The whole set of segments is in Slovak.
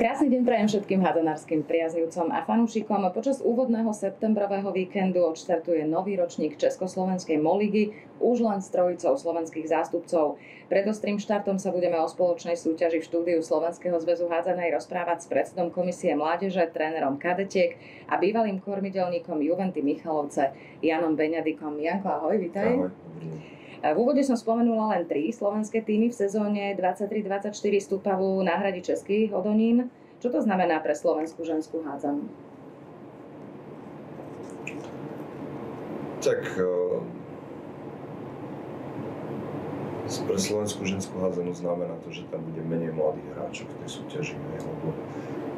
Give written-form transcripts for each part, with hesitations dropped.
Krásny deň prajem všetkým hádzanárskym priaznivcom a fanúšikom. Počas úvodného septembrového víkendu odštartuje nový ročník Československej MOLigy už len s trojicou slovenských zástupcov. Pred ostrým štartom sa budeme o spoločnej súťaži v štúdiu Slovenského zväzu hádzanej rozprávať s predsedom komisie mládeže, trénerom kadetiek a bývalým kormidelníkom Juventy Michalovce Janom Beňadikom. Janko, ahoj, vitaj. Ahoj, dobrý deň. V úvode som spomenula len 3 slovenské tímy v sezóne 23-24 Stupavu náhradi český Hodonín. Čo to znamená pre slovenskú ženskú hádzanú? Tak pre slovenskú ženskú hádzanú znamená to, že tam bude menej mladých hráčov v tej súťaži, lebo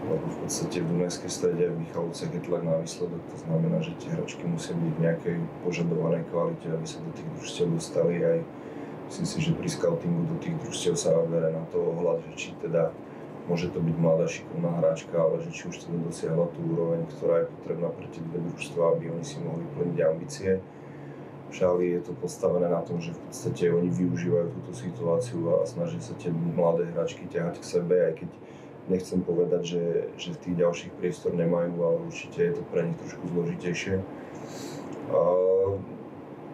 v podstate v Dunajskej Strede v Michalovciach je tlak na výsledok, to znamená, že tie hráčky musia byť v nejakej požadovanej kvalite, aby sa do tých družstiev dostali. Aj myslím si, že pri scoutingu do tých družstiev sa bere na to ohľad, že či teda môže to byť mladá šikovná hráčka, ale že či už teda dosiahla tú úroveň, ktorá je potrebná pre tie dve družstvá, aby oni si mohli plniť ambície. V Šáli je to postavené na tom, že v podstate oni využívajú túto situáciu a snažia sa tie mladé hráčky ťahať k sebe, aj keď nechcem povedať, že v tých ďalších priestor nemajú, ale určite je to pre nich trošku zložitejšie.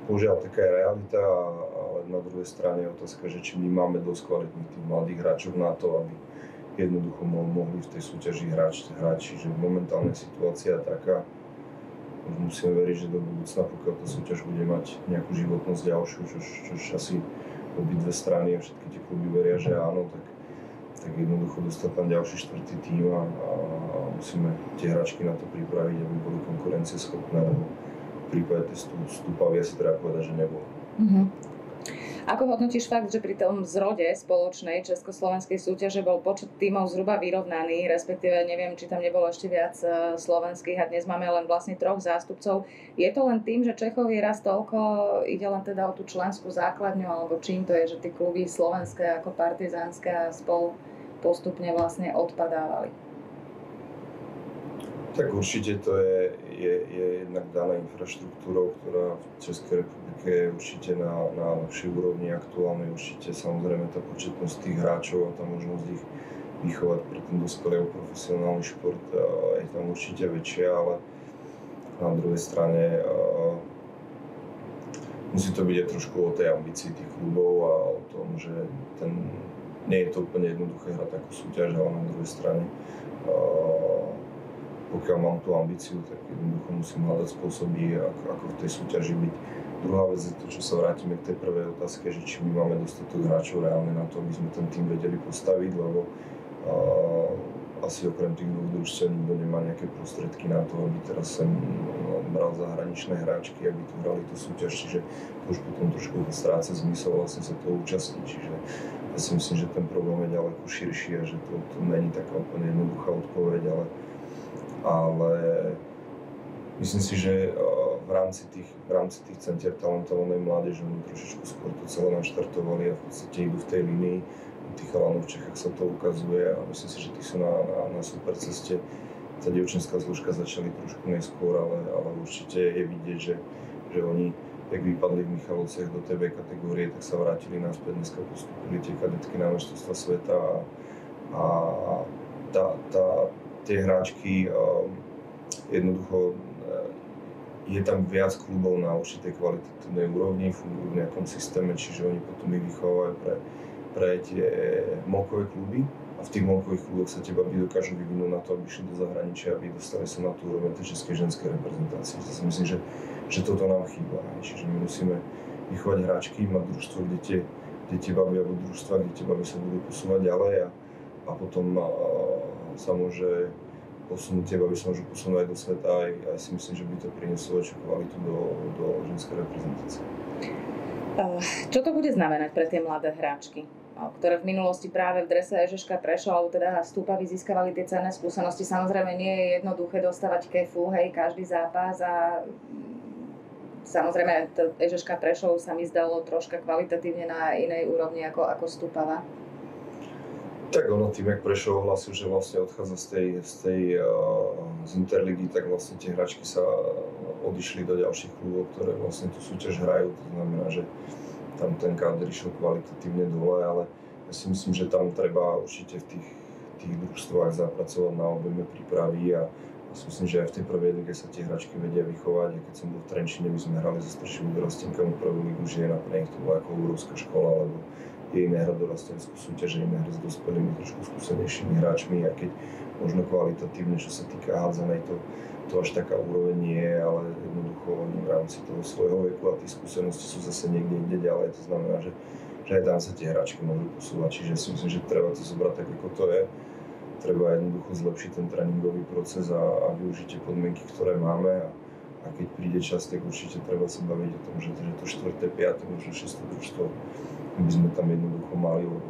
Bohužiaľ, taká je realita, ale na druhej strane je otázka, že či my máme dosť kvalitných tých mladých hráčov na to, aby jednoducho mohli v tej súťaži hrať. Čiže momentálna situácia je taká, už musíme veriť, že do budúcna, pokiaľ tá súťaž bude mať nejakú životnosť ďalšiu, čo asi obidve strany a všetky tie kluby veria, že áno, tak jednoducho dostať tam ďalší štvrtý tím a musíme tie hráčky na to pripraviť, aby boli konkurencieschopné, lebo v prípade tej Stupavy sa treba povedať, že nebolo. Ako hodnotíš fakt, že pri tom zrode spoločnej československej súťaže bol počet tímov zhruba vyrovnaný, respektíve neviem, či tam nebolo ešte viac slovenských a dnes máme len vlastne 3 zástupcov. Je to len tým, že Čechov je raz toľko, ide len teda o tú členskú základňu, alebo čím to je, že tie kluby slovenské ako partizánske a spolu postupne vlastne odpadávali? Tak určite to je jednak daná infraštruktúrou, ktorá v Českej republike je určite na lepšej úrovni aktuálnej. Určite samozrejme tá početnosť tých hráčov a tá možnosť ich vychovať pre ten dospelý profesionálny šport je tam určite väčšia, ale na druhej strane musí to byť aj trošku o tej ambícii tých klubov a o tom, že nie je to úplne jednoduché hrať takú súťaž, ale na druhej strane pokiaľ mám tú ambíciu, tak jednoducho musím hľadať spôsoby, ako v tej súťaži byť. Druhá vec je to, čo sa vrátime k tej prvej otázke, že či my máme dostatok hráčov reálne na to, aby sme ten tým vedeli postaviť, lebo asi okrem tých 2 družstiev nikto nemá nejaké prostriedky na to, aby teraz sem bral zahraničné hráčky, aby tu hrali tú súťaž, čiže už potom trošku stráca zmysel vlastne sa toho účastniť. Čiže ja si myslím, že ten problém je ďaleko širší a že to není taká úplne jednoduchá odpoveď, ale myslím si, že v rámci tých centier talentovanej mládeže oni trošičku skôr to celé naštartovali a v podstate idú v tej línii. Tých chalanov v Čechách sa to ukazuje a myslím si, že tí sú na super ceste. Tá dievčenská zložka začali trošku neskôr, ale určite je vidieť, že oni, jak vypadli v Michalovciach do tej B kategórie, tak sa vrátili naspäť. Dneska postupili tie kadetky na majstrovstvá sveta a tie hráčky jednoducho je tam viac klubov na určitej kvalitatívnej úrovni, fungujú v nejakom systéme, čiže oni potom ich vychovajú pre tie molkové kluby a v tých molkových kluboch sa tie baby dokážu vyvinúť na to, aby šli do zahraničia, aby dostali sa na tú úroveň tej českej ženskej reprezentácie. Ja si myslím, že toto nám chýba, čiže my musíme vychovať hráčky, mať družstvo, kde tie baby alebo družstva, kde tie baby sa budú posúvať ďalej a potom sa môže posunúť, tie baby sa môžu posunúť aj do sveta a ja si myslím, že by to prinieslo väčšiu kvalitu do ženskej reprezentácie. Čo to bude znamenať pre tie mladé hráčky, ktoré v minulosti práve v drese Ježeška Prešov alebo teda Stupavy získavali tie cenné skúsenosti? Samozrejme nie je jednoduché dostávať kefu, hej, každý zápas a samozrejme Ježeška Prešov sa mi zdalo troška kvalitatívne na inej úrovni ako Stupava. Tak ono tým, jak Prešov ohlasil, že vlastne odchádza z Interligy, tak vlastne tie hráčky sa odišli do ďalších klubov, ktoré vlastne tú súťaž hrajú. To znamená, že tam ten káder išiel kvalitatívne dole, ale ja si myslím, že tam treba určite v tých tých družstvách zapracovať na objeme prípravy a si myslím, že aj v tej prvej lige sa tie hračky vedia vychovať. A keď som bol v Trenčine, my sme hrali so staršími dorastenkami prvú ligu žien a pre nich to bola ako obrovská škola, lebo je iné hrať dorastenskú súťaž, iné hrať s dospelými, trošku skúsenejšími hráčmi, a keď možno kvalitatívne, čo sa týka hádzanej, to až taká úroveň nie je, ale jednoducho oni v rámci toho svojho veku a tých skúseností sú zase niekde ďalej. To znamená, že aj tam sa tie hráčky môžu posúvať, čiže si myslím, že treba to zobrať tak, ako to je. Treba jednoducho zlepšiť ten tréningový proces a využiť tie podmienky, ktoré máme. A keď príde čas, tak určite treba sa baviť o tom, že to 4., 5., možno 6. družstvo by sme tam jednoducho mali, lebo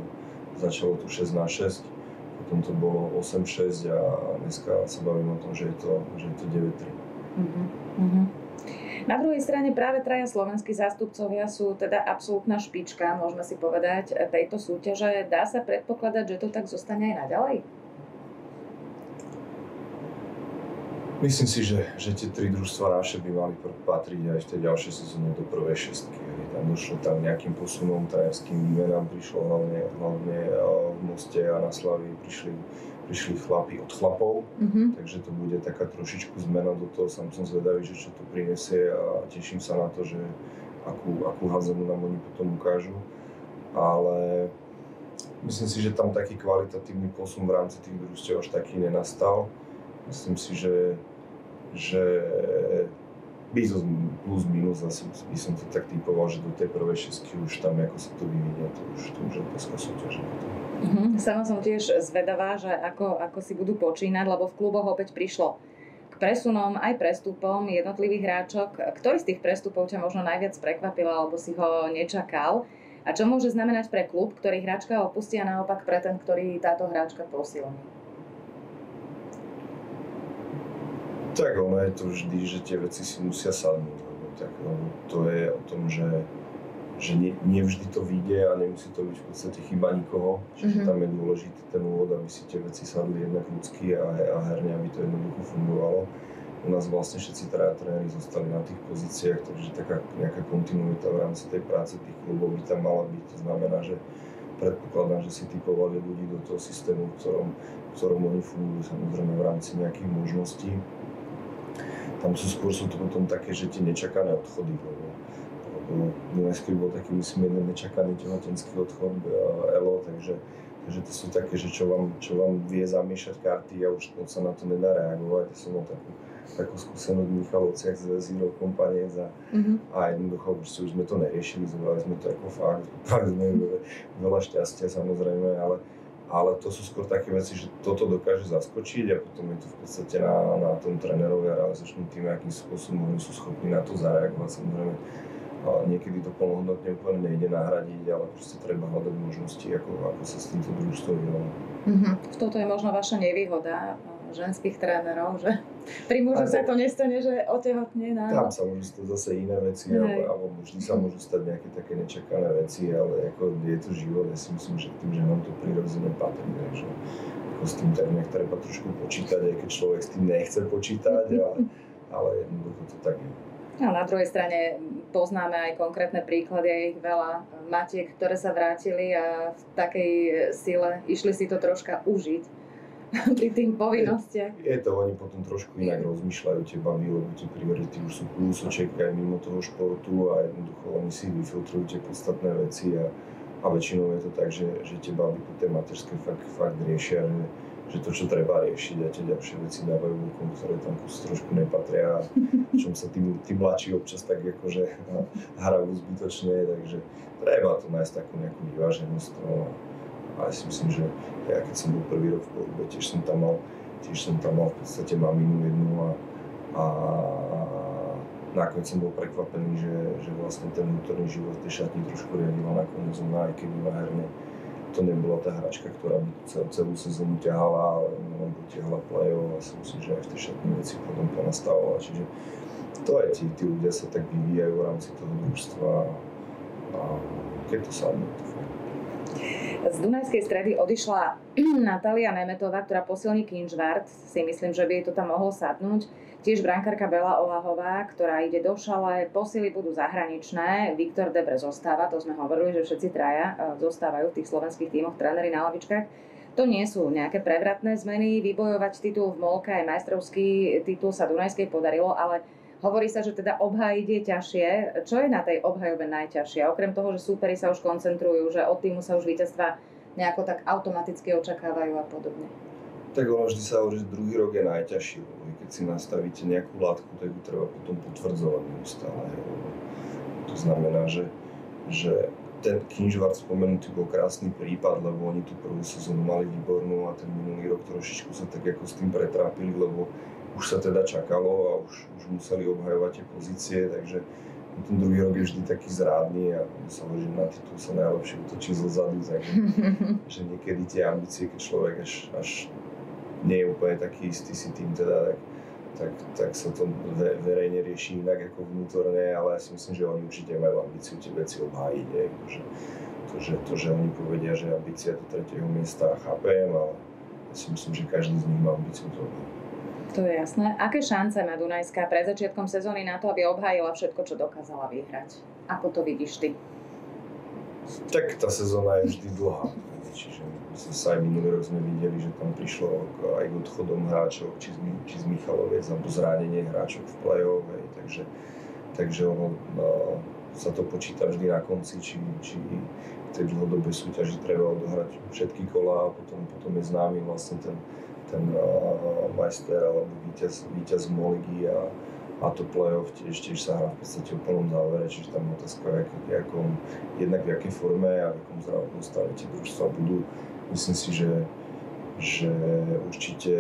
začalo to 6-6, potom to bolo 8-6 a dneska sa bavím o tom, že je to 9-3. Na druhej strane práve traja slovenskí zástupcovia sú teda absolútna špička, môžeme si povedať, tejto súťaže. Dá sa predpokladať, že to tak zostane aj naďalej? Myslím si, že tie tri družstvá naše by mali patriť aj v tej ďalšej sezóne do prvej šestky. Tam došlo nejakým posunom, trajarským výmenám prišlo hlavne v Moste a na Slavii prišli chlapi od chlapov, takže to bude taká trošičku zmena do toho. Sám som zvedavý, že čo to prinesie a teším sa na to, že akú hádzanú nám oni potom ukážu. Ale myslím si, že tam taký kvalitatívny posun v rámci tých družstiev až taký nenastal. Myslím si, že plus minus, asi by som to tak typoval, že do tej prvej šestky už tam ako sa to vyvinie, to už je dneska súťaž. Sama som tiež zvedavá, že ako si budú počínať, lebo v kluboch opäť prišlo k presunom aj prestupom jednotlivých hráčok. Ktorý z tých prestupov ťa možno najviac prekvapil alebo si ho nečakal? A čo môže znamenať pre klub, ktorý hráčka opustí a naopak pre ten, ktorý táto hráčka posilní? Tak ono je to vždy, že tie veci si musia sadnúť, lebo to je o tom, že nevždy to vyjde a nemusí to byť v podstate chyba nikoho. Čiže tam je dôležitý ten úvod, aby si tie veci sadli jednak ľudsky a herne, aby to jednoducho fungovalo. U nás vlastne všetci tréneri zostali na tých pozíciách, takže taká nejaká kontinuita v rámci tej práce tých klubov by tam mala byť. To znamená, že predpokladám, že si typovali ľudí do toho systému, v ktorom oni fungujú, samozrejme v rámci nejakých možností. Tam sú to potom také, že tie nečakané odchody, lebo dnes bol taký, myslím, jeden nečakaný tehotenský odchod Elo, takže to sú také, že čo vám vie zamiešať karty a už moc sa na to nedá reagovať. Ja som mal takú skúsenosť v Michalovciach z Zero Companies a jednoducho už sme to neriešili, zobrali sme to ako fakt, sme veľa šťastia samozrejme, ale to sú skôr také veci, že toto dokáže zaskočiť a potom je to v podstate na tom trénerovi a realizačným tým, akým spôsobom oni sú schopní na to zareagovať. Samozrejme, niekedy to plnohodnotne úplne nejde nahradiť, ale proste treba hľadať možnosti, ako sa s týmto družstvom vyrovnať. Toto je možno vaša nevýhoda ženských trénerov, že pri mužoch sa to nestane, že otehotne na... Tam sa môžu stať zase iné veci, alebo vždy sa môžu stať nejaké také nečakané veci, ale ako je to život, ja si myslím, že tým, že nám to prirodzene patrí, takže ako s tým tak nejak treba trošku počítať, aj keď človek s tým nechce počítať, ale jednoducho to tak je. A na druhej strane poznáme aj konkrétne príklady, aj ich veľa matiek, ktoré sa vrátili a v takej sile išli si to troška užiť pri tým povinnostiach. Je to, oni potom trošku inak rozmýšľajú tie baby, lebo tie priority už sú kúsoček aj mimo toho športu a jednoducho oni si vyfiltrujú tie podstatné veci a väčšinou je to tak, že tie baby po tej materskej fakt riešia, že to, čo treba riešiť a tie ďalšie veci dávajú bokom, ktoré tam trošku nepatria a čom sa tí mladší občas tak akože hrajú zbytočne, takže treba to nájsť takú nejakú vyváženosť. A ja si myslím, že ja keď som bol prvý rok v Porube, tiež som tam mal v podstate maminu jednu a nakoniec som bol prekvapený, že vlastne ten vnútorný život v tej šatni trošku riadila nakoniec ona, aj keby herne to nebola tá hračka, ktorá by celú sezónu ťahala, ale len potiahla play-off a si myslím, že aj v tej šatni veci potom ponastavovala. Čiže to aj tí ľudia sa tak vyvíjajú v rámci toho družstva a keď to sadne, to fakt. Z Dunajskej Stredy odišla Natália Nemetová, ktorá posilní Kinžvart. Si myslím, že by jej to tam mohlo sadnúť. Tiež brankárka Bela Olahová, ktorá ide do Šale. Posily budú zahraničné. Viktor Debre zostáva, to sme hovorili, že všetci traja zostávajú v tých slovenských tímoch, tréneri na lavičkách. To nie sú nejaké prevratné zmeny, vybojovať titul v Molke aj majstrovský titul sa Dunajskej podarilo, ale hovorí sa, že teda obhájiť je ťažšie. Čo je na tej obhajobe najťažšie? Okrem toho, že súperi sa už koncentrujú, že od týmu sa už víťazstva nejako tak automaticky očakávajú a podobne. Tak ono vždy sa hovorí, že druhý rok je najťažší, lebo keď si nastavíte nejakú látku, tak ju treba potom potvrdzovať neustále. To znamená, že ten Kynžvart spomenutý bol krásny prípad, lebo oni tú prvú sezónu mali výbornú a ten minulý rok trošičku sa tak ako s tým pretrápili, lebo už sa teda čakalo a už museli obhajovať tie pozície, takže ten druhý rok je vždy taký zrádny a sa hovorí, že na titul sa najlepšie útočí zozadu, takže že niekedy tie ambície, keď človek až nie je úplne taký istý si tým teda, tak sa to verejne rieši inak ako vnútorne, ale ja si myslím, že oni určite majú ambíciu tie veci obhájiť. To, že oni povedia, že ambícia do 3. miesta chápem, ale ja si myslím, že každý z nich má ambíciu to obhájiť. To je jasné. Aké šance má Dunajská pred začiatkom sezóny na to, aby obhájila všetko, čo dokázala vyhrať? Ako to vidíš ty? Tak tá sezóna je vždy dlhá. Čiže sa aj minulý rok sme videli, že tam prišlo aj k odchodom hráčov, či z Michaloviec, alebo zranenie hráčov v play-off. Takže ono sa to počíta vždy na konci, či v tej dlhodobej súťaži treba odohrať všetky kolá a potom je známy vlastne ten majster alebo víťaz Moligy a to play-off tiež sa hrá v podstate v plnom závere, čiže tam je otázka, jednak v jakej forme a v akom zdravotnom stave tie družstva budú. Myslím si, že určite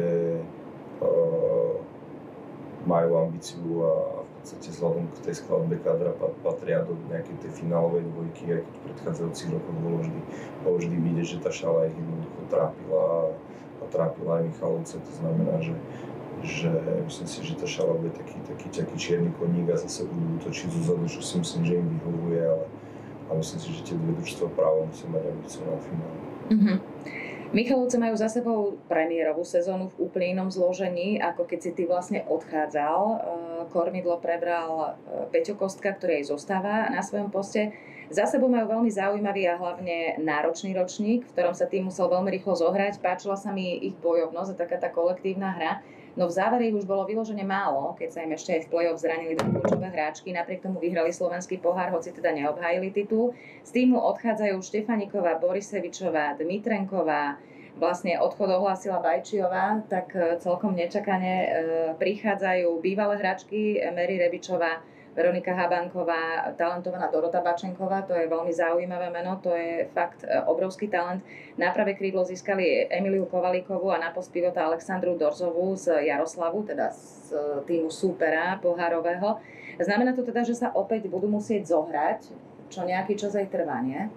majú ambíciu a v podstate vzhľadom k tej skladbe kadra patria do nejakej tej finálovej dvojky, aj keď v predchádzajúcich rokoch bolo vždy vidieť, že tá šala ich jednoducho trápila aj Michalovce, to znamená, že myslím si, že tá šala bude taký čierny koník a zase budú útočiť zozadu, čo si myslím, že im vyhovuje, ale myslím si, že tie dve družstva práve musia mať ambíciu na finále. Mm-hmm. Michalovce majú za sebou premiérovú sezónu v úplne inom zložení, ako keď si ty vlastne odchádzal. Kormidlo prebral Peťo Kostka, ktorý aj zostáva na svojom poste. Za sebou majú veľmi zaujímavý a hlavne náročný ročník, v ktorom sa tým musel veľmi rýchlo zohrať. Páčila sa mi ich bojovnosť a taká tá kolektívna hra. No v závere ich už bolo vyložene málo, keď sa im ešte aj v play-off zranili dve kľúčové hráčky. Napriek tomu vyhrali slovenský pohár, hoci teda neobhájili titul. Z týmu odchádzajú Štefaniková, Borisevičová, Dmitrenková, vlastne odchod ohlásila Bajčiová, tak celkom nečakane prichádzajú bývalé hráčky Mary Rebičová, Veronika Habánková, talentovaná Dorota Bačenková, to je veľmi zaujímavé meno, to je fakt obrovský talent. Na pravé krídlo získali Emiliu Kovalíkovú a na post pivota Alexandru Dorzovú z Jaroslavu, teda z týmu súpera pohárového. Znamená to teda, že sa opäť budú musieť zohrať, čo nejaký čas aj trvá, nie?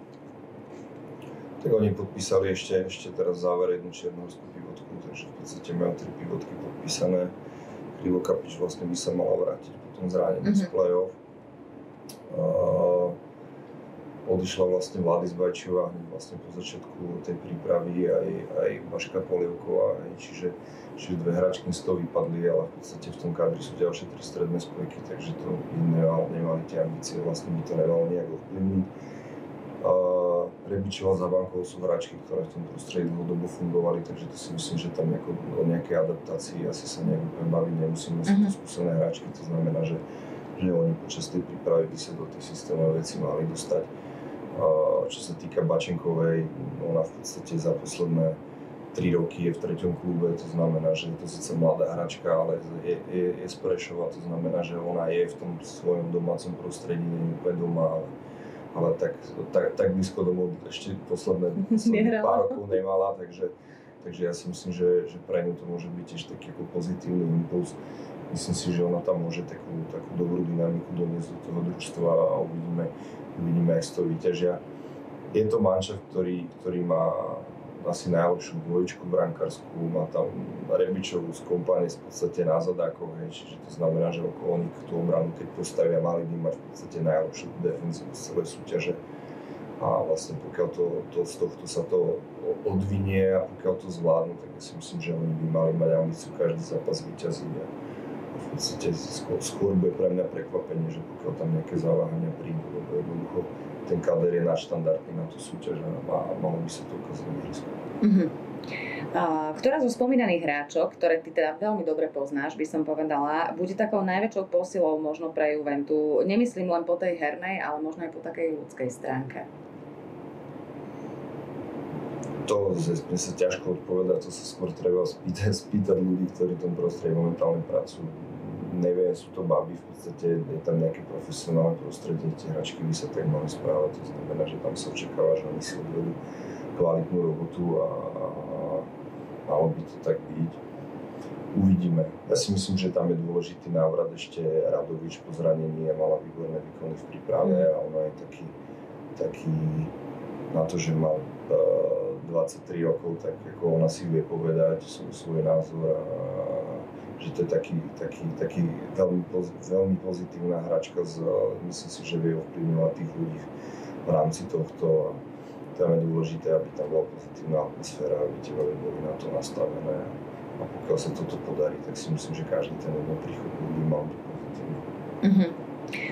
Tak oni podpísali ešte teraz v závere jednu čiernohorskú pivotku, takže v podstate majú 3 pivotky podpísané. Krivo Kapič vlastne by sa mala vrátiť po tom zranení z play-off. Odišla vlastne Vladis Bajčiová vlastne po začiatku tej prípravy aj Baška Polievková, čiže dve hráčky z toho vypadli, ale v podstate v tom kádri sú ďalšie 3 stredné spojky, takže to nemali tie ambície, vlastne by to nemalo nejak ovplyvniť. Rebičová za bankou sú hráčky, ktoré v tom prostredí dlhodobo fungovali, takže to si myslím, že tam o nejakej adaptácii asi sa nejak úplne baviť nemusíme, sú to skúsené hráčky, to znamená, že oni počas tej prípravy by sa do tých systémov veci mali dostať. Čo sa týka Bačenkovej, ona v podstate za posledné 3 roky je v 3. klube, to znamená, že je to síce mladá hráčka, ale je z Prešova, to znamená, že ona je v tom svojom domácom prostredí, nie je úplne doma, ale tak blízko domov ešte posledné pár rokov nemala, takže ja si myslím, že pre ňu to môže byť tiež taký ako pozitívny impuls. Myslím si, že ona tam môže takú dobrú dynamiku doniesť do toho družstva a uvidíme, jak z toho vyťažia. Je to manšaft, ktorý má asi najlepšiu dvojičku brankárskú, má tam Rebičovú z kompánie v podstate na zadákoch, čiže to znamená, že okolo nich tú obranu, keď postavia, mali by mať v podstate najlepšiu defenzívu z celej súťaže. A vlastne pokiaľ z tohto sa to odvinie a pokiaľ to zvládnu, tak ja si myslím, že oni by mali mať ambíciu každý zápas vyťaziť. A v podstate skôr bude pre mňa prekvapenie, že pokiaľ tam nejaké zaváhania prídu, lebo jednoducho ten káder je nadštandardný na tú súťaž a malo by sa to ukázať na ihrisku. Ktorá zo spomínaných hráčok, ktoré ty teda veľmi dobre poznáš, by som povedala, bude takou najväčšou posilou možno pre Juventu? Nemyslím len po tej hernej, ale možno aj po takej ľudskej stránke. To mi sa ťažko odpovedať, to sa skôr treba spýtať ľudí, ktorí v tom prostredí momentálne pracujú. Neviem, sú to baby, v podstate je tam nejaké profesionálne prostredie, tie hráčky by sa tak mali správať, to znamená, že tam sa očakáva, že oni si odvedú kvalitnú robotu a malo by to tak byť. Uvidíme. Ja si myslím, že tam je dôležitý návrat ešte Radovič po zranení a mala výborné výkony v príprave a ona je taký na to, že má 23 rokov, tak ako ona si vie povedať svoj názor a že to je taký veľmi pozitívna hračka, myslím si, že vie ovplyvňovať tých ľudí v rámci tohto. Tam je dôležité, aby tam bola pozitívna atmosféra, aby tie veľmi boli na to nastavené. A pokiaľ sa toto podarí, tak si myslím, že každý ten jedno príchod by mal byť pozitívny.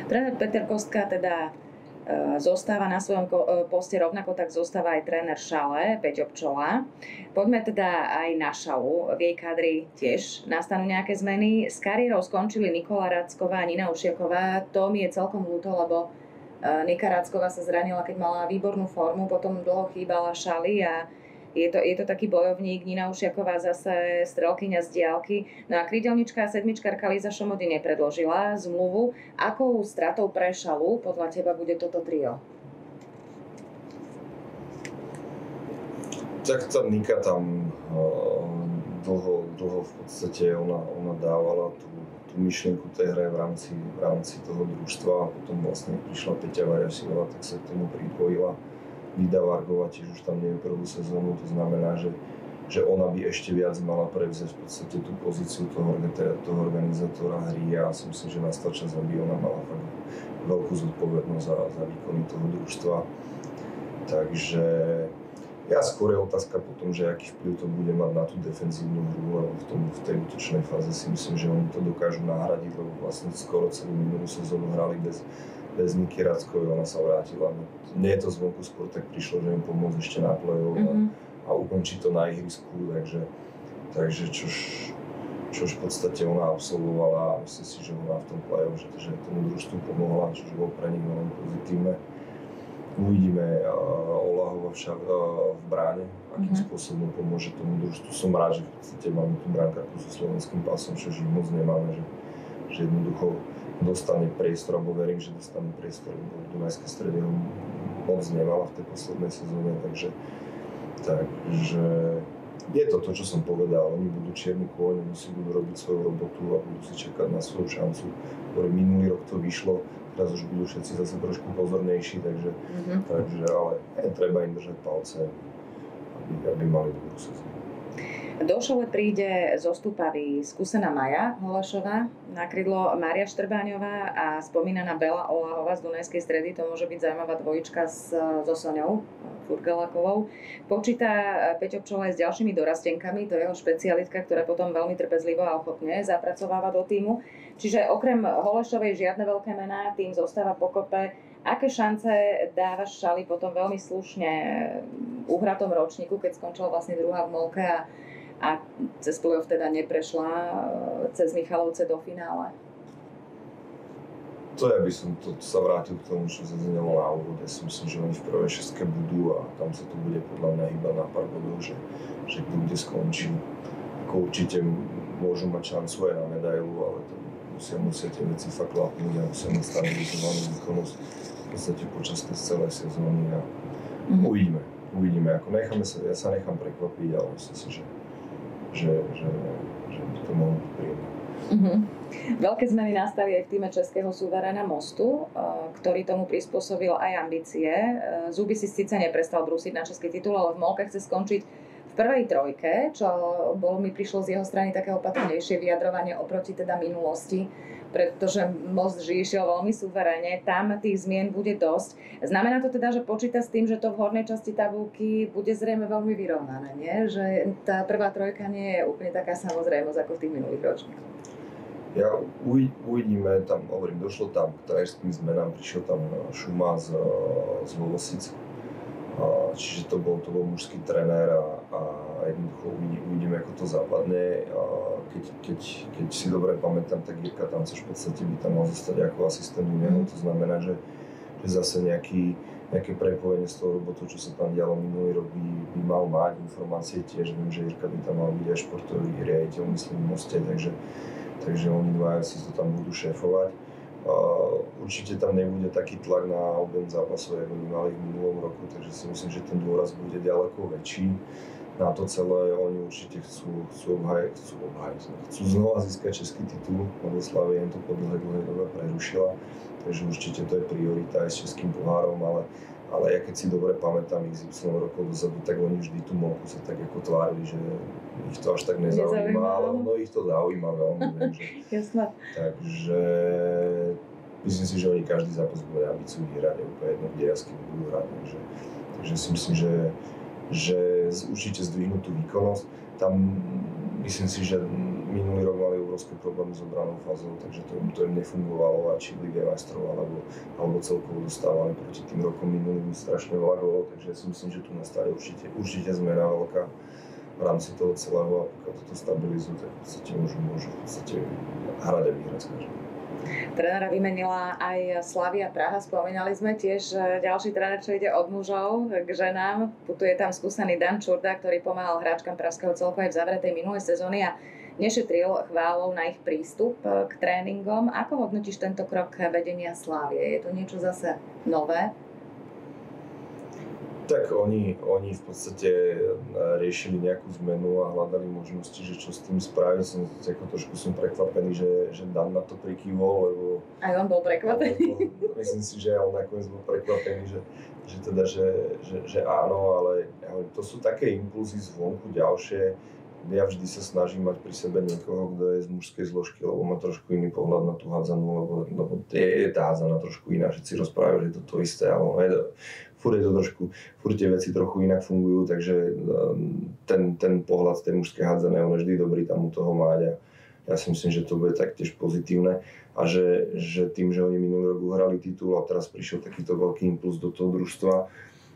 Tréner Peter Kostka teda zostáva na svojom poste, rovnako tak zostáva aj tréner Šale, Peťo Pčola. Poďme teda aj na Šalu. V jej kádri tiež nastanú nejaké zmeny. S kariérou skončili Nikola Racková a Nina Ušiaková. To mi je celkom ľúto, lebo Nika Racková sa zranila, keď mala výbornú formu, potom dlho chýbala Šali a je to taký bojovník. Nina Ušiaková zase strelkyňa z diaľky. No a krídelnička a sedmičkarka Líza Šomody nepredložila zmluvu. Akou stratou pre Šalu podľa teba bude toto trio? Tak tá Nika tam dlho v podstate ona dávala tú myšlienku tej hry v rámci toho družstva a potom vlastne prišla Peťa Variašová, tak sa k tomu pripojila. Vida Vargová tiež už tam nie je prvú sezónu, to znamená, že ona by ešte viac mala prevziať v podstate tú pozíciu toho organizátora hry a ja si myslím, že nastal čas, aby ona mala fakt veľkú zodpovednosť za výkony toho družstva. Takže ja skôr je otázka potom, že aký vplyv to bude mať na tú defenzívnu hru, lebo v tej útočnej fáze si myslím, že oni to dokážu nahradiť, lebo vlastne skoro celú minulú sezónu hrali bez Niky Rackovej, ona sa vrátila. Nie je to zvonku, skôr tak prišlo, že im pomôcť ešte na play-off a ukončiť to na ihrisku, takže čož v podstate ona absolvovala a myslím si, že ona v tom play-off, že tomu družstvu pomohla, čo bolo pre nich veľmi pozitívne. Uvidíme Olahova v bráne, akým spôsobom pomôže tomu družstvu. Som rád, že v podstate máme tú brankárku so slovenským pásom, čo moc nemáme, že jednoducho dostane priestor, alebo verím, že dostane priestor, lebo Dunajské Stredy ho moc nemala v tej poslednej sezóne, takže je to, čo som povedal, oni budú čierni kôň, oni si budú robiť svoju robotu a budú si čakať na svoju šancu. Minulý rok to vyšlo, teraz už budú všetci zase trošku pozornejší, takže ale treba im držať palce, aby mali dobrú sezónu. Do Šale príde zostúpavý skúsená Maja Holešová, na krydlo Mária Štrbáňová a spomínaná Bela Olahová z Dunajskej Stredy. To môže byť zaujímavá dvojička so Soňou Furgalakovou. Počíta Peťo Pčola aj s ďalšími dorastenkami, to je jeho špecialitka, ktorá potom veľmi trpezlivo a ochotne zapracováva do tímu. Čiže okrem Holešovej žiadne veľké mená, tým zostáva pokope. Aké šance dávaš Šali potom veľmi slušne uhratom ročníku, keď skončila vlastne druhá v Molke a cez play-off teda neprešla cez Michalovce do finále? To ja by som sa vrátil k tomu, čo zaznelo na úvod. Ja si myslím, že oni v prvej šestke budú a tam sa to bude podľa mňa hýbať na pár bodov, že kto kde skončí. Ako určite môžu mať šancu aj na medailu, ale to musia tie veci fakt lapnúť a musia mať stabilizovanú výkonnosť v podstate počas tej celej sezóny a uvidíme. Ako ja sa nechám prekvapiť, ale myslím si, že by to mohlo byť príjemné. Veľké zmeny nastali aj v týme českého suveréna Mostu, ktorý tomu prispôsobil aj ambície. Zuby si síce neprestal brúsiť na český titul, ale v Molke chce skončiť v prvej trojke, čo mi prišlo z jeho strany také opatrnejšie vyjadrovanie oproti teda minulosti, pretože Most išiel veľmi suverénne, tam tých zmien bude dosť. Znamená to teda, že počíta s tým, že to v hornej časti tabulky bude zrejme veľmi vyrovnané, nie? Že tá prvá trojka nie je úplne taká samozrejmosť ako v tých minulých ročníkoch. Ja uvidíme, tam došlo tam k trajerským zmenám, prišiel tam Šuma z Lovosic. Čiže to bol mužský tréner a jednoducho uvidíme, ako to zapadne. Keď si dobre pamätám, tak Jirka Tancoš v podstate by tam mal zostať ako asistent u neho. To znamená, že zase nejaké prepojenie z toho robotu, čo sa tam dialo minulý rok, by mal mať informácie tiež. Viem, že Jirka by tam mal byť aj športový riaditeľ, myslím, v Moste, takže oni dvaja si to tam budú šéfovať. Určite tam nebude taký tlak na objem zápasov, ako by mali v minulom roku, takže si myslím, že ten dôraz bude ďaleko väčší. Na to celé oni určite chcú znova získať český titul, lebo Slavia im to po dlhej dobe prerušila, takže určite to je priorita aj s českým pohárom, ale ja keď si dobre pamätám XY rokov dozadu, tak oni vždy tú Monku sa tak ako tvárili, že ich to až tak nezaujíma, ale no ich to zaujíma veľmi. Jasné. Takže myslím si, že oni každý zápas bude ambíciu vyhrať, úplne jedno, kde jasky budú hrať. Takže si myslím, že určite zdvihnú tú výkonnosť. Tam myslím si, že minulý rok mali obrovské problémy s obranou fázou, takže to im nefungovalo a či v Lige majstrov alebo celkovo dostávali proti tým rokom minulým strašne veľa gólov, takže ja si myslím, že tu nastane určite zmena veľká v rámci toho celého a pokiaľ toto stabilizujú, tak v podstate môžu v podstate hrať a vyhrať s každým. Trénera vymenila aj Slavia Praha. Spomínali sme tiež ďalší tréner, čo ide od mužov k ženám. Putuje tam skúsený Dan Čurda, ktorý pomáhal hráčkam pražského celku aj v zavretej minulej sezóny a nešetril chválou na ich prístup k tréningom. Ako hodnotíš tento krok vedenia Slavie? Je to niečo zase nové? Tak oni v podstate riešili nejakú zmenu a hľadali možnosti, že čo s tým spraviť. Trošku som prekvapený, že Dan na to prikývol, lebo... Aj on bol prekvapený. Myslím si, že on nakoniec bol prekvapený, že áno, ale to sú také impulzy zvonku ďalšie. Ja vždy sa snažím mať pri sebe niekoho, kto je z mužskej zložky, lebo má trošku iný pohľad na tú hádzanú, lebo je tá hádzaná trošku iná. Všetci rozprávajú, že je to isté, ale furt tie veci trochu inak fungujú, takže ten pohľad tej mužskej hádzanej on je vždy dobrý tam u toho mať a ja si myslím, že to bude taktiež pozitívne a že tým, že oni minulý rok uhrali titul a teraz prišiel takýto veľký impuls do toho družstva,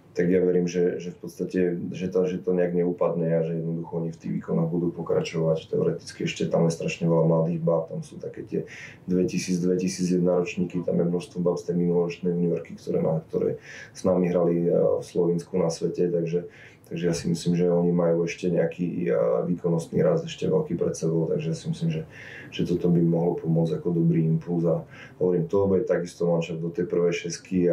tak ja verím, že v podstate, že to nejak neupadne a že jednoducho oni v tých výkonoch budú pokračovať. Teoreticky ešte tam je strašne veľa mladých báb, tam sú také tie 2000-2001 ročníky, tam je množstvo báb z tej minuloročnej juniorky, ktoré s nami hrali v Slovensku na svete, takže ja si myslím, že oni majú ešte nejaký výkonnostný rast ešte veľký pred sebou, takže ja si myslím, že toto by mohlo pomôcť ako dobrý impuls a hovorím, to bude takisto manšaft do tej prvej šesky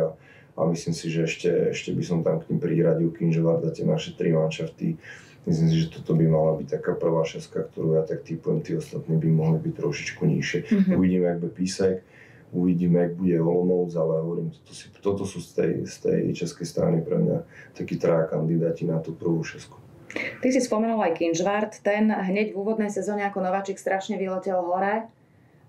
a myslím si, že ešte by som tam k ním priradil Kinžvart a tie naše tri manšafty. Myslím si, že toto by mala byť taká prvá šestka, ktorú ja tak typujem, tí ostatní by mohli byť trošičku nižšie. Uvidíme, jak bude Písek, uvidíme, jak bude Olomouc, ale hovorím, toto sú z tej českej strany pre mňa takí traja kandidáti na tú prvú šesku. Ty si spomenul aj Kinžvart, ten hneď v úvodnej sezóne ako nováčik strašne vyletel hore.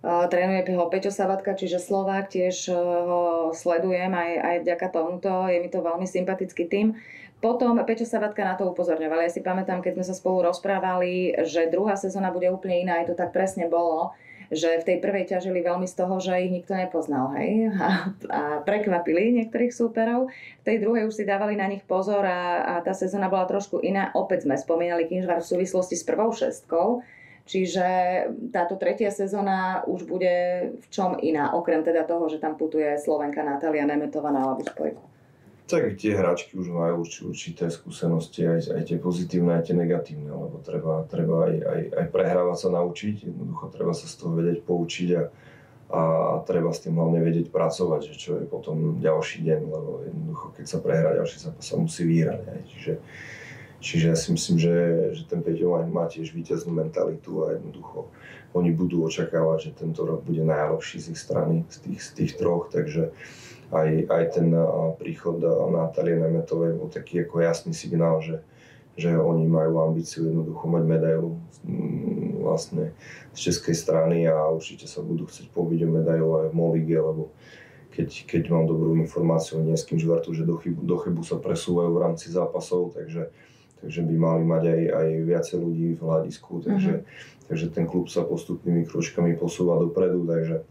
Trénuje ho Peťo Sabatka, čiže Slovák, tiež ho sledujem aj vďaka tomuto, je mi to veľmi sympatický tým. Potom Peťo Sabatka na to upozorňoval. Ja si pamätám, keď sme sa spolu rozprávali, že druhá sezóna bude úplne iná, aj to tak presne bolo, že v tej prvej ťažili veľmi z toho, že ich nikto nepoznal, hej, a prekvapili niektorých súperov. V tej druhej už si dávali na nich pozor a tá sezóna bola trošku iná. Opäť sme spomínali Kinžvart v súvislosti s prvou šestkou. Čiže táto tretia sezóna už bude v čom iná, okrem teda toho, že tam putuje Slovenka Natália Nemetová na ľavú spojku? Tak tie hráčky už majú určité skúsenosti, aj tie pozitívne, aj tie negatívne, lebo treba aj prehrávať sa naučiť, jednoducho treba sa z toho vedieť poučiť a treba s tým hlavne vedieť pracovať, že čo je potom ďalší deň, lebo jednoducho keď sa prehrá ďalší zápas sa musí vyhrať. Čiže ja si myslím, že ten Peťo má tiež víťaznú mentalitu a jednoducho oni budú očakávať, že tento rok bude najlepší z ich strany, z tých troch, takže aj ten príchod Natálie Nemetovej bol taký ako jasný signál, že oni majú ambíciu jednoducho mať medailu vlastne z českej strany a určite sa budú chcieť pobiť o medailu aj v Molige, lebo keď mám dobrú informáciu o Dneským Žvartu, že do chybu sa presúvajú v rámci zápasov, takže by mali mať aj viacej ľudí v hľadisku, takže ten klub sa postupnými kročkami posúva dopredu, takže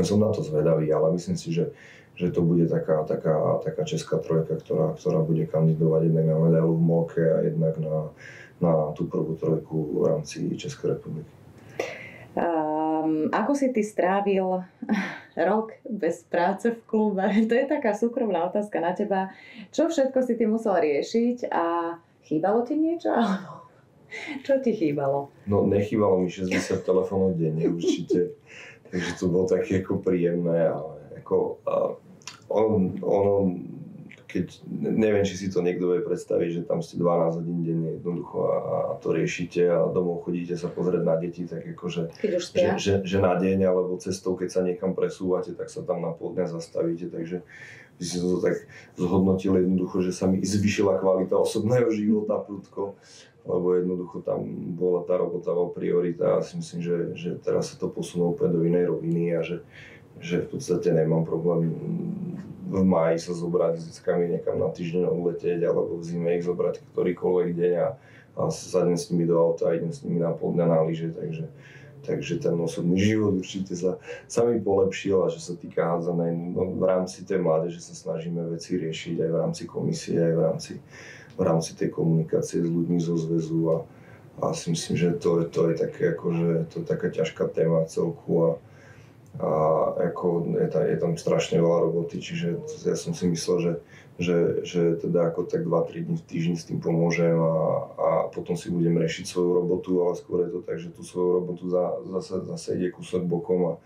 som na to zvedavý, ale myslím si, že že to bude taká česká trojka, ktorá bude kandidovať jednak na medailu v Molke a jednak na tú prvú trojku v rámci Českej republiky. Ako si ty strávil rok bez práce v klube? To je taká súkromná otázka na teba. Čo všetko si ty musel riešiť a chýbalo ti niečo? Čo ti chýbalo? No nechýbalo mi 60 telefónov denne určite, takže to bolo také ako príjemné, ale keď neviem, či si to niekto vie predstaviť, že tam ste 12 hodín denne jednoducho a to riešite a domov chodíte sa pozrieť na deti, tak akože, že na deň alebo cestou, keď sa niekam presúvate, tak sa tam na pol dňa zastavíte, takže by si to tak zhodnotil jednoducho, že sa mi zvýšila kvalita osobného života prudko, lebo jednoducho tam bola tá robota vo priorita a si myslím, že teraz sa to posunulo úplne do inej roviny a že v podstate nemám problém v máji sa zobrať s deckami niekam na týždeň odletieť alebo v zime ich zobrať ktorýkoľvek deň a sadnem s nimi do auta a idem s nimi na pol dňa na lyže, takže ten osobný život určite sa mi polepšil a že sa týka hádzanej, no, v rámci tej mládeže sa snažíme veci riešiť aj v rámci komisie, aj v rámci tej komunikácie s ľuďmi zo zväzu a si myslím, že to je také akože, to je taká ťažká téma celku a ako je tam strašne veľa roboty, čiže ja som si myslel, že teda ako tak 2-3 dní v týždni s tým pomôžem a potom si budem riešiť svoju robotu, ale skôr je to tak, že tú svoju robotu zase ide kúsok bokom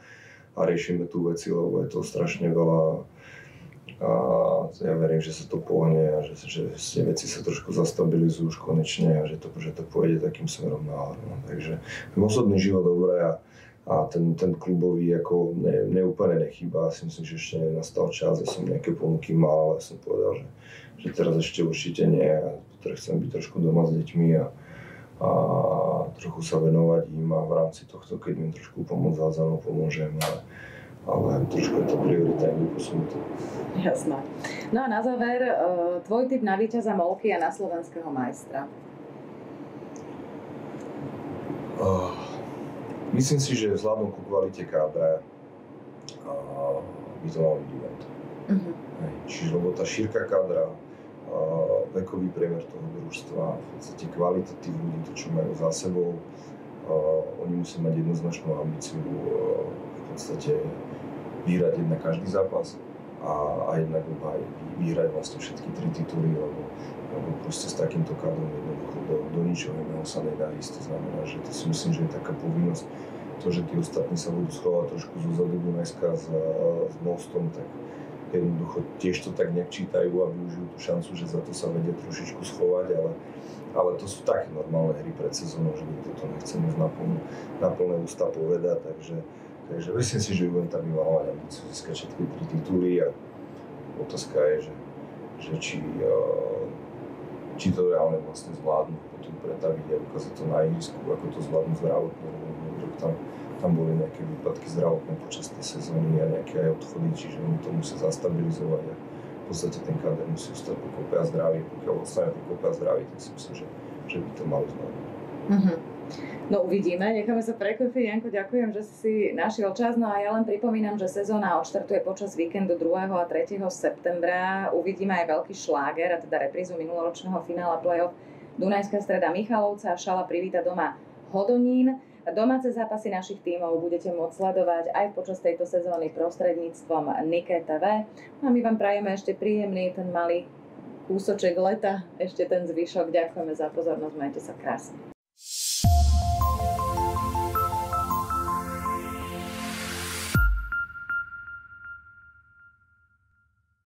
a riešime tu veci, lebo je to strašne veľa a ja verím, že sa to pohne a že tie veci sa trošku zastabilizujú už konečne a že to pôjde takým smerom nahor. No. Takže osobný život dobré a ten klubový ako neúplne nechýba. Si myslím, že ešte nenastal čas, ja som nejaké ponuky mal, ale som povedal, že teraz ešte určite nie a chcem byť trošku doma s deťmi a trochu sa venovať im a v rámci tohto, keď im trošku pomôcť hádzanou, pomôžem, ale trošku je to priorita im posunutá. Jasné. No a na záver, tvoj tip na víťaza Molky a na slovenského majstra? Myslím si, že vzhľadom ku kvalite kádra by to mal byť event. Čiže lebo tá šírka kádra, vekový priemer toho družstva, v podstate kvalita tých ľudí, to čo majú za sebou, oni musia mať jednoznačnú ambíciu v podstate vyhrať jednak každý zápas a jednak vyhrať vlastne všetky 3 tituly, lebo proste s takýmto kádrom jednoducho do ničoho iného sa nedá ísť. To znamená, že to si myslím, že je taká povinnosť. To, že tí ostatní sa budú schovať trošku zozadu Dunajska s Mostom, tak jednoducho tiež to tak nejak čítajú a využijú tú šancu, že za to sa vedia trošičku schovať, ale to sú také normálne hry pred sezónou, že nikto to nechce už na plné ústa povedať, takže myslím si, že Juventa by mala mať ambíciu získať všetky 3 tituly a otázka je, že či to reálne vlastne zvládnu potom pretaviť a ukázať to na ihrisku, ako to zvládnu zdravotne, lebo tam boli nejaké výpadky zdravotné počas tej sezóny a nejaké aj odchody, čiže oni to musia zastabilizovať a v podstate ten káder musí ostať pokope a zdravý, pokiaľ ostane pokope a zdravý, tak si myslím, že by to malo zvládnuť. No uvidíme, necháme sa prekvapiť. Janko, ďakujem, že si našiel čas. No a ja len pripomínam, že sezóna odštartuje počas víkendu 2. a 3. septembra. Uvidíme aj veľký šláger, a teda reprízu minuloročného finála play-off Dunajská Streda Michalovca. Šala privíta doma Hodonín. Domáce zápasy našich tímov budete môcť sledovať aj počas tejto sezóny prostredníctvom Nike TV. No a my vám prajeme ešte príjemný ten malý kúsoček leta, ešte ten zvyšok. Ďakujeme za pozornosť, majte sa krásne.